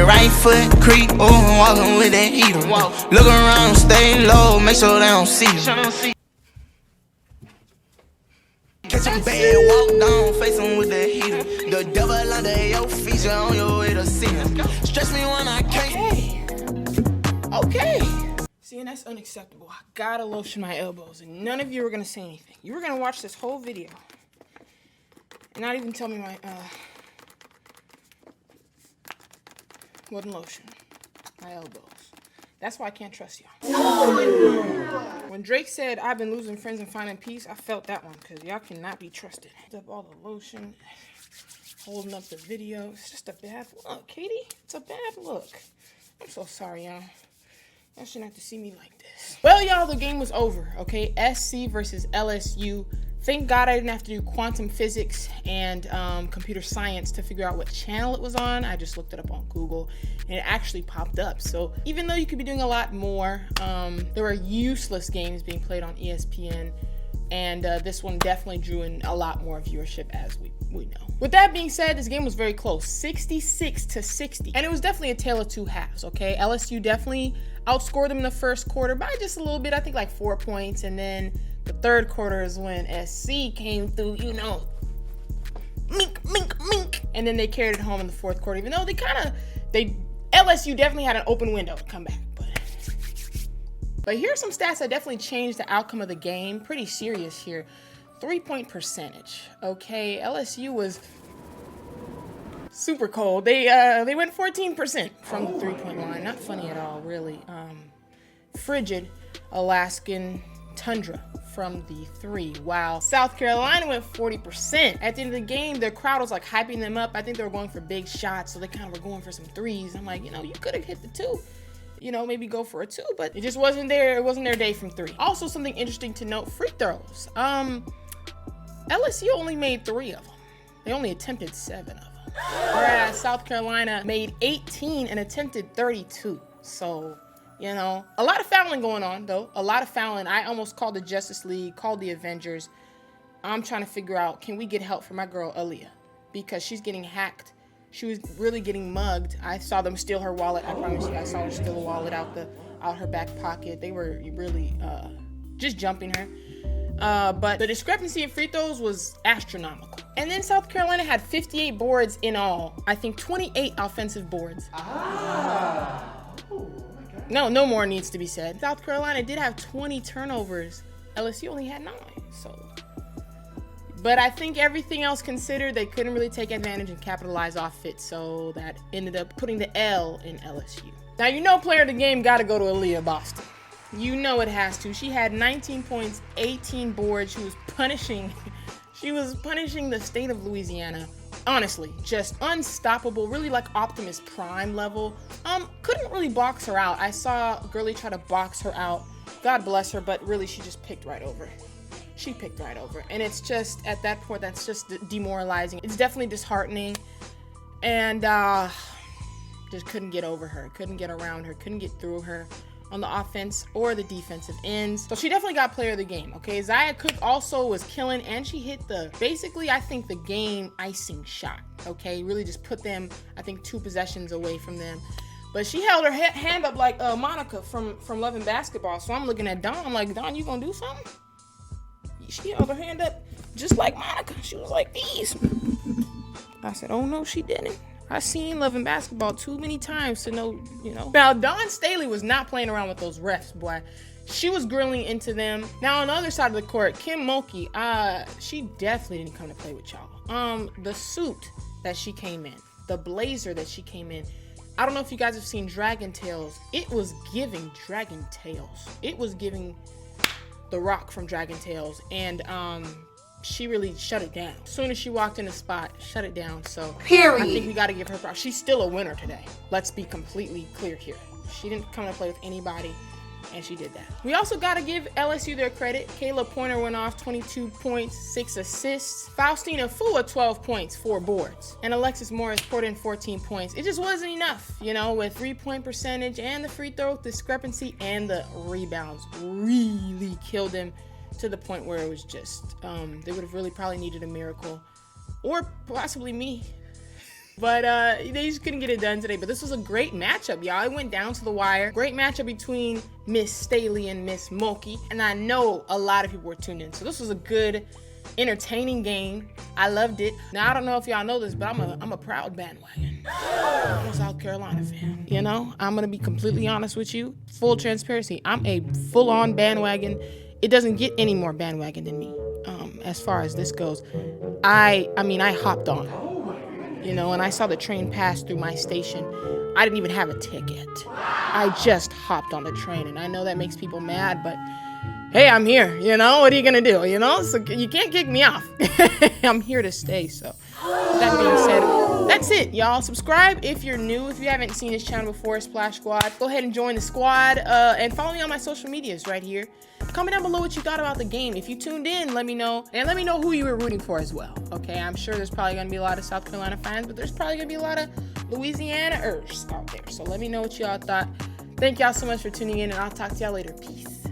that right foot creep, oh, walking with that heater. Look around, stay low, make sure they don't see you. Catch a bad, walk down, face him with the heater. The devil under your feet, you're on your way to see him. Stretch me when I can't. Okay. See, and that's unacceptable. I gotta lotion my elbows, and none of you were gonna say anything. You were gonna watch this whole video and not even tell me my wasn't lotion my elbows. That's why I can't trust y'all. When Drake said, I've been losing friends and finding peace, I felt that one, because y'all cannot be trusted. Up all the lotion, holding up the video. It's just a bad look, Katie. It's a bad look. I'm so sorry, y'all. Y'all shouldn't have to see me like this. Well, y'all, the game was over, okay? SC versus LSU. Thank God I didn't have to do quantum physics and computer science to figure out what channel it was on. I just looked it up on Google and it actually popped up. So even though you could be doing a lot more, there were useless games being played on ESPN, and this one definitely drew in a lot more viewership, as we know. With that being said, this game was very close, 66-60, and it was definitely a tale of two halves, okay? LSU definitely outscored them in the first quarter by just a little bit, I think like 4 points, and then the third quarter is when SC came through, you know, mink, mink, mink. And then they carried it home in the fourth quarter, even though LSU definitely had an open window to come back. But here's some stats that definitely changed the outcome of the game. Pretty serious here. 3-point percentage, okay? LSU was super cold. They went 14% from the 3-point line. Not funny at all, really. Frigid Alaskan tundra from the 3, while South Carolina went 40%. At the end of the game, their crowd was like hyping them up. I think they were going for big shots, so they kind of were going for some threes. I'm like, you know, you could have hit the 2. You know, maybe go for a 2, but it just wasn't there. It wasn't their day from 3. Also, something interesting to note, free throws. LSU only made 3 of them. They only attempted 7 of them. Whereas South Carolina made 18 and attempted 32. So, you know, a lot of fouling going on, though. A lot of fouling. I almost called the Justice League, called the Avengers. I'm trying to figure out, can we get help for my girl, Aaliyah? Because she's getting hacked. She was really getting mugged. I saw them steal her wallet. I promise you, I saw her steal a wallet out her back pocket. They were really just jumping her. But the discrepancy in free throws was astronomical. And then South Carolina had 58 boards in all. I think 28 offensive boards. No more needs to be said. South Carolina did have 20 turnovers. LSU only had 9, so. But I think everything else considered, they couldn't really take advantage and capitalize off it, so that ended up putting the L in LSU. Now, you know, player of the game got to go to Aaliyah Boston. You know it has to. She had 19 points, 18 boards. She was punishing the state of Louisiana. Honestly, just unstoppable, really like Optimus Prime level. Couldn't really box her out. I saw Girly try to box her out. God bless her, but really she just picked right over. She picked right over. And it's just, at that point, that's just demoralizing. It's definitely disheartening. And just couldn't get over her, couldn't get around her, couldn't get through her on the offense or the defensive ends. So she definitely got player of the game, okay? Zia Cooke also was killing, and she hit basically, I think, the game icing shot, okay? Really just put them, I think, 2 possessions away from them. But she held her hand up like Monica from Love and Basketball. So I'm looking at Dawn, I'm like, Dawn, you gonna do something? She held her hand up just like Monica. She was like these. I said, oh no, she didn't. I seen Love and Basketball too many times to know, you know. Now, Dawn Staley was not playing around with those refs, boy. She was grilling into them. Now, on the other side of the court, Kim Mulkey, she definitely didn't come to play with y'all. The suit that she came in, the blazer that she came in, I don't know if you guys have seen Dragon Tales. It was giving Dragon Tales. It was giving The Rock from Dragon Tales, and she really shut it down. As soon as she walked in the spot, shut it down. So period. I think we got to give her props. She's still a winner today. Let's be completely clear here. She didn't come to play with anybody, and she did that. We also got to give LSU their credit. Kayla Pointer went off 22 points, 6 assists. Faustina Fua, 12 points, 4 boards. And Alexis Morris poured in 14 points. It just wasn't enough, you know, with 3-point percentage and the free throw discrepancy and the rebounds really killed them to the point where it was just, they would have really probably needed a miracle, or possibly me. But they just couldn't get it done today. But this was a great matchup, y'all. It went down to the wire. Great matchup between Miss Staley and Miss Mulkey. And I know a lot of people were tuned in. So this was a good, entertaining game. I loved it. Now, I don't know if y'all know this, but I'm a proud bandwagon. I'm a South Carolina fan. You know, I'm going to be completely honest with you. Full transparency. I'm a full-on bandwagon. It doesn't get any more bandwagon than me. As far as this goes, I mean, I hopped on. You know, and I saw the train pass through my station. I didn't even have a ticket. I just hopped on the train, and I know that makes people mad, but hey, I'm here. You know, what are you gonna do? You know, so you can't kick me off. I'm here to stay. So that being said, that's it, y'all. Subscribe if you're new. If you haven't seen this channel before, Splash Squad, go ahead and join the squad. And follow me on my social medias right here. Comment down below what you thought about the game. If you tuned in, let me know. And let me know who you were rooting for as well. Okay, I'm sure there's probably going to be a lot of South Carolina fans, but there's probably going to be a lot of Louisiana-ers out there. So let me know what y'all thought. Thank y'all so much for tuning in, and I'll talk to y'all later. Peace.